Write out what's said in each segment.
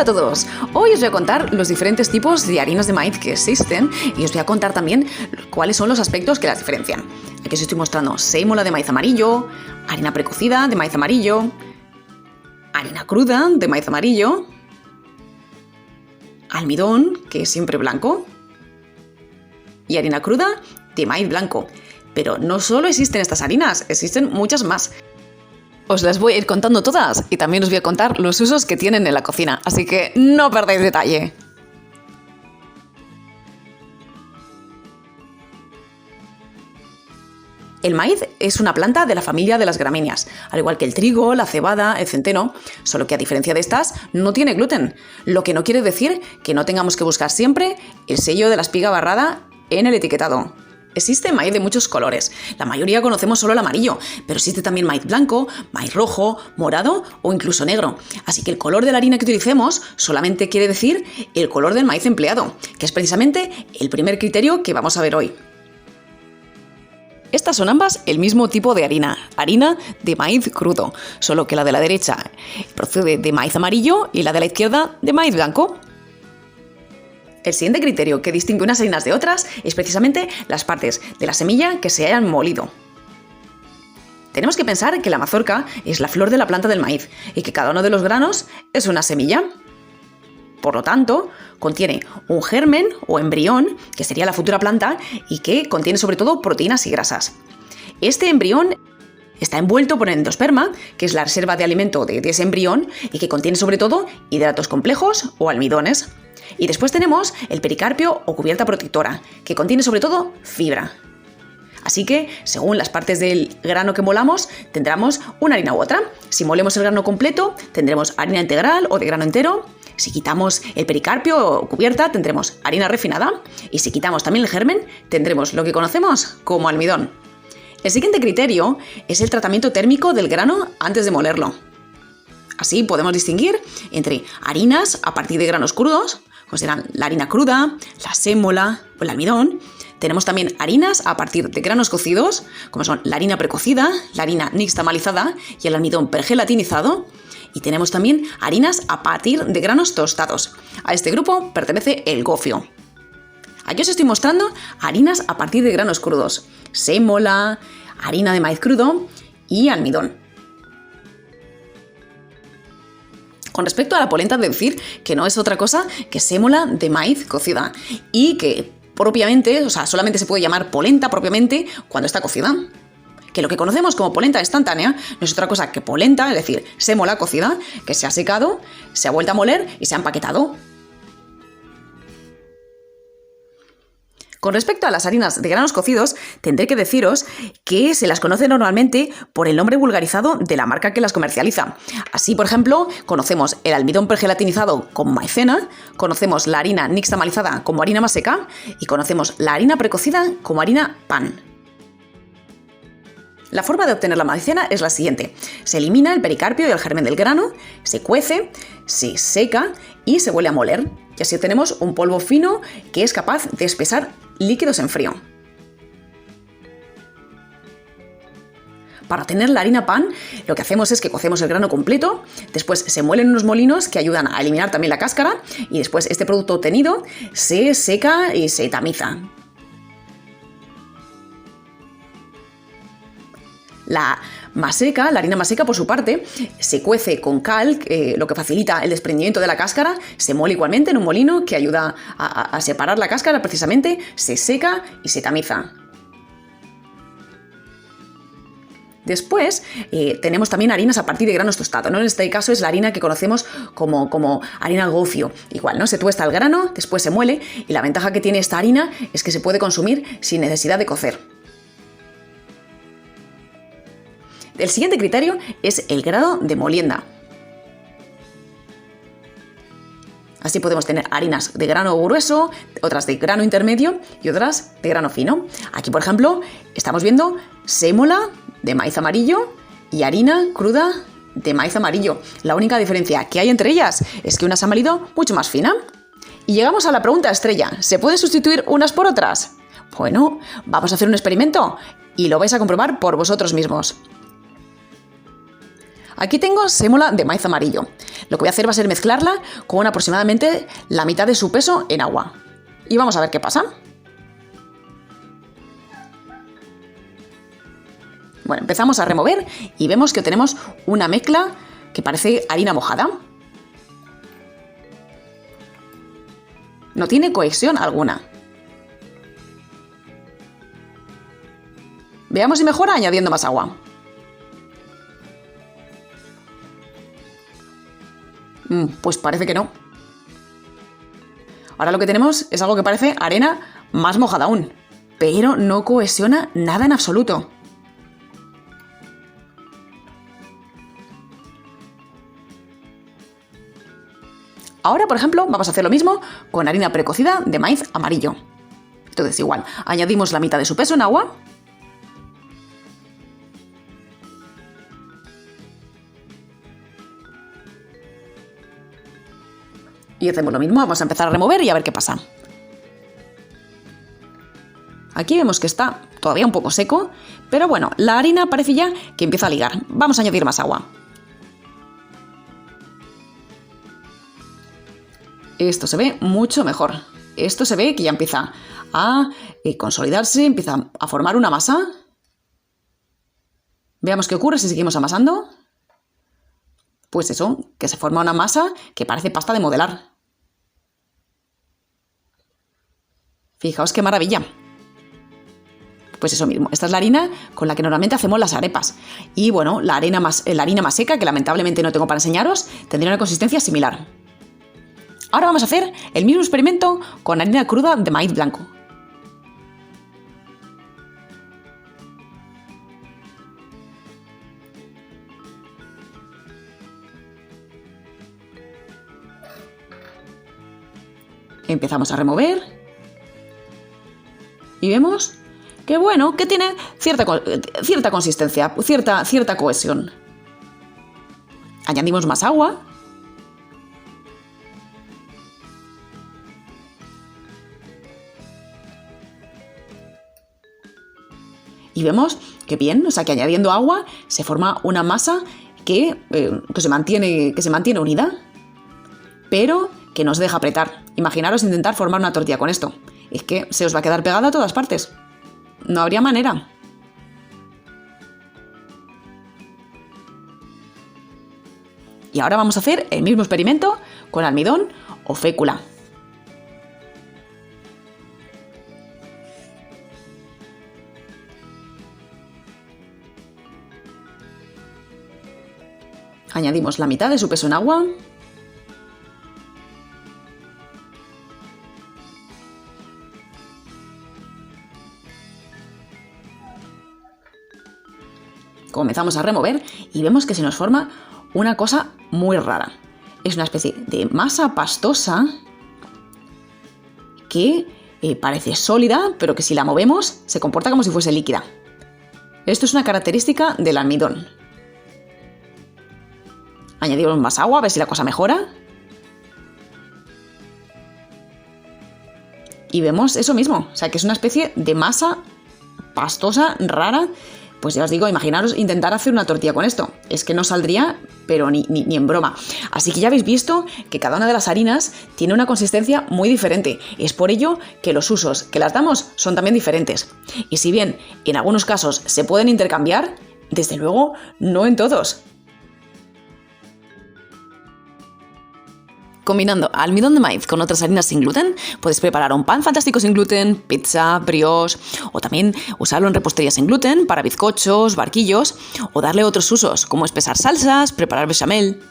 Hola a todos, hoy os voy a contar los diferentes tipos de harinas de maíz que existen y os voy a contar también cuáles son los aspectos que las diferencian. Aquí os estoy mostrando sémola de maíz amarillo, harina precocida de maíz amarillo, harina cruda de maíz amarillo, almidón, que es siempre blanco, y harina cruda de maíz blanco. Pero no solo existen estas harinas, existen muchas más. Os las voy a ir contando todas y también os voy a contar los usos que tienen en la cocina, así que no perdáis detalle. El maíz es una planta de la familia de las gramíneas, al igual que el trigo, la cebada, el centeno, solo que a diferencia de estas no tiene gluten, lo que no quiere decir que no tengamos que buscar siempre el sello de la espiga barrada en el etiquetado. Existe maíz de muchos colores, la mayoría conocemos solo el amarillo, pero existe también maíz blanco, maíz rojo, morado o incluso negro. Así que el color de la harina que utilicemos solamente quiere decir el color del maíz empleado, que es precisamente el primer criterio que vamos a ver hoy. Estas son ambas el mismo tipo de harina de maíz crudo, solo que la de la derecha procede de maíz amarillo y la de la izquierda de maíz blanco. El siguiente criterio que distingue unas harinas de otras es precisamente las partes de la semilla que se hayan molido. Tenemos que pensar que la mazorca es la flor de la planta del maíz y que cada uno de los granos es una semilla. Por lo tanto, contiene un germen o embrión, que sería la futura planta, y que contiene sobre todo proteínas y grasas. Este embrión está envuelto por el endosperma, que es la reserva de alimento de ese embrión y que contiene sobre todo hidratos complejos o almidones. Y después tenemos el pericarpio o cubierta protectora, que contiene sobre todo fibra. Así que, según las partes del grano que molamos, tendremos una harina u otra. Si molemos el grano completo, tendremos harina integral o de grano entero. Si quitamos el pericarpio o cubierta, tendremos harina refinada. Y si quitamos también el germen, tendremos lo que conocemos como almidón. El siguiente criterio es el tratamiento térmico del grano antes de molerlo. Así podemos distinguir entre harinas a partir de granos crudos, como serán la harina cruda, la sémola o el almidón. Tenemos también harinas a partir de granos cocidos, como son la harina precocida, la harina nixtamalizada y el almidón pergelatinizado. Y tenemos también harinas a partir de granos tostados. A este grupo pertenece el gofio. Aquí os estoy mostrando harinas a partir de granos crudos, sémola, harina de maíz crudo y almidón. Con respecto a la polenta, decir que no es otra cosa que sémola de maíz cocida y que propiamente, solamente se puede llamar polenta propiamente cuando está cocida. Que lo que conocemos como polenta instantánea no es otra cosa que polenta, es decir, sémola cocida, que se ha secado, se ha vuelto a moler y se ha empaquetado. Con respecto a las harinas de granos cocidos, tendré que deciros que se las conoce normalmente por el nombre vulgarizado de la marca que las comercializa. Así, por ejemplo, conocemos el almidón pergelatinizado como maicena, conocemos la harina nixtamalizada como harina maseca y conocemos la harina precocida como harina pan. La forma de obtener la maicena es la siguiente. Se elimina el pericarpio y el germen del grano, se cuece, se seca y se vuelve a moler. Y así obtenemos un polvo fino que es capaz de espesar líquidos en frío. Para obtener la harina pan, lo que hacemos es que cocemos el grano completo, después se muelen unos molinos que ayudan a eliminar también la cáscara y después este producto obtenido se seca y se tamiza. La harina maseca, por su parte, se cuece con cal, lo que facilita el desprendimiento de la cáscara, se muele igualmente en un molino que ayuda a separar la cáscara precisamente, se seca y se tamiza. Después tenemos también harinas a partir de granos tostados, ¿no? En este caso es la harina que conocemos como harina gofio. Igual, ¿no? Se tuesta el grano, después se muele y la ventaja que tiene esta harina es que se puede consumir sin necesidad de cocer. El siguiente criterio es el grado de molienda. Así podemos tener harinas de grano grueso, otras de grano intermedio y otras de grano fino. Aquí, por ejemplo, estamos viendo sémola de maíz amarillo y harina cruda de maíz amarillo. La única diferencia que hay entre ellas es que una se ha molido mucho más fina. Y llegamos a la pregunta estrella. ¿Se pueden sustituir unas por otras? Bueno, vamos a hacer un experimento y lo vais a comprobar por vosotros mismos. Aquí tengo sémola de maíz amarillo. Lo que voy a hacer va a ser mezclarla con aproximadamente la mitad de su peso en agua. Y vamos a ver qué pasa. Bueno, empezamos a remover y vemos que tenemos una mezcla que parece harina mojada. No tiene cohesión alguna. Veamos si mejora añadiendo más agua. Pues parece que no. Ahora lo que tenemos es algo que parece arena más mojada aún, pero no cohesiona nada en absoluto. Ahora, por ejemplo, vamos a hacer lo mismo con harina precocida de maíz amarillo. Entonces, igual, añadimos la mitad de su peso en agua. Y hacemos lo mismo, vamos a empezar a remover y a ver qué pasa. Aquí vemos que está todavía un poco seco, pero bueno, la harina parece ya que empieza a ligar. Vamos a añadir más agua. Esto se ve mucho mejor. Esto se ve que ya empieza a consolidarse, empieza a formar una masa. Veamos qué ocurre si seguimos amasando. Pues eso, que se forma una masa que parece pasta de modelar. Fijaos qué maravilla. Pues eso mismo, esta es la harina con la que normalmente hacemos las arepas. Y bueno, la harina más seca, que lamentablemente no tengo para enseñaros, tendría una consistencia similar. Ahora vamos a hacer el mismo experimento con harina cruda de maíz blanco. Empezamos a remover. Y vemos que bueno, que tiene cierta consistencia, cierta cohesión. Añadimos más agua. Y vemos que bien, o sea que añadiendo agua se forma una masa que se mantiene unida, pero que no se deja apretar. Imaginaros intentar formar una tortilla con esto. Es que se os va a quedar pegada a todas partes. No habría manera. Y ahora vamos a hacer el mismo experimento con almidón o fécula. Añadimos la mitad de su peso en agua. Comenzamos a remover y vemos que se nos forma una cosa muy rara. Es una especie de masa pastosa que parece sólida, pero que si la movemos se comporta como si fuese líquida. Esto es una característica del almidón. Añadimos más agua a ver si la cosa mejora. Y vemos eso mismo, o sea que es una especie de masa pastosa, rara. Pues ya os digo, imaginaros intentar hacer una tortilla con esto. Es que no saldría, pero ni en broma. Así que ya habéis visto que cada una de las harinas tiene una consistencia muy diferente. Es por ello que los usos que las damos son también diferentes. Y si bien en algunos casos se pueden intercambiar, desde luego no en todos. Combinando almidón de maíz con otras harinas sin gluten, puedes preparar un pan fantástico sin gluten, pizza, brioche, o también usarlo en repostería sin gluten para bizcochos, barquillos, o darle otros usos, como espesar salsas, preparar bechamel.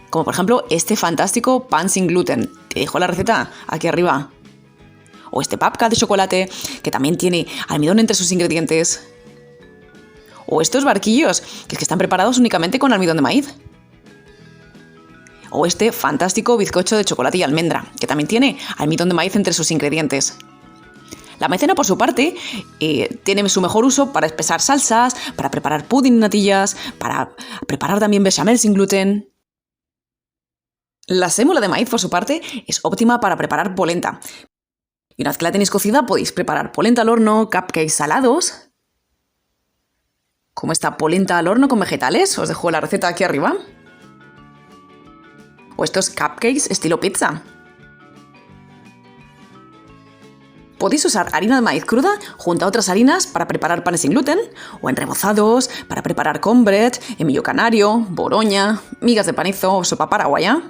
Como por ejemplo este fantástico pan sin gluten. Te dejo la receta aquí arriba. O este babka de chocolate, que también tiene almidón entre sus ingredientes. O estos barquillos, que están preparados únicamente con almidón de maíz. O este fantástico bizcocho de chocolate y almendra, que también tiene almidón de maíz entre sus ingredientes. La maicena, por su parte, tiene su mejor uso para espesar salsas, para preparar pudding y natillas, para preparar también bechamel sin gluten. La sémola de maíz, por su parte, es óptima para preparar polenta. Y una vez que la tenéis cocida, podéis preparar polenta al horno, cupcakes salados, como esta polenta al horno con vegetales. Os dejo la receta aquí arriba. o estos cupcakes estilo pizza. Podéis usar harina de maíz cruda junto a otras harinas para preparar panes sin gluten, o en rebozados para preparar cornbread, emillo canario, boroña, migas de panizo o sopa paraguaya.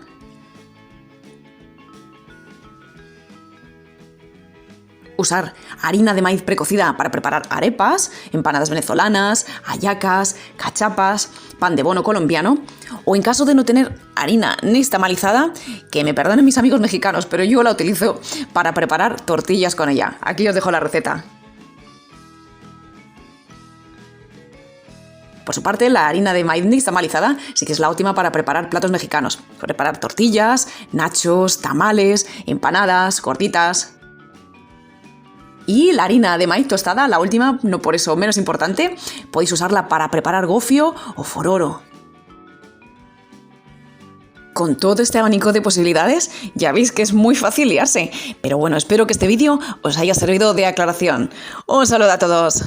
Usar harina de maíz precocida para preparar arepas, empanadas venezolanas, hallacas, cachapas, pan de bono colombiano, o en caso de no tener harina nixtamalizada, que me perdonen mis amigos mexicanos, pero yo la utilizo para preparar tortillas con ella. Aquí os dejo la receta. Por su parte, la harina de maíz nixtamalizada sí que es la óptima para preparar platos mexicanos. Preparar tortillas, nachos, tamales, empanadas, gorditas. Y la harina de maíz tostada, la última, no por eso menos importante, podéis usarla para preparar gofio o fororo. Con todo este abanico de posibilidades, ya veis que es muy fácil liarse. Pero bueno, espero que este vídeo os haya servido de aclaración. Un saludo a todos.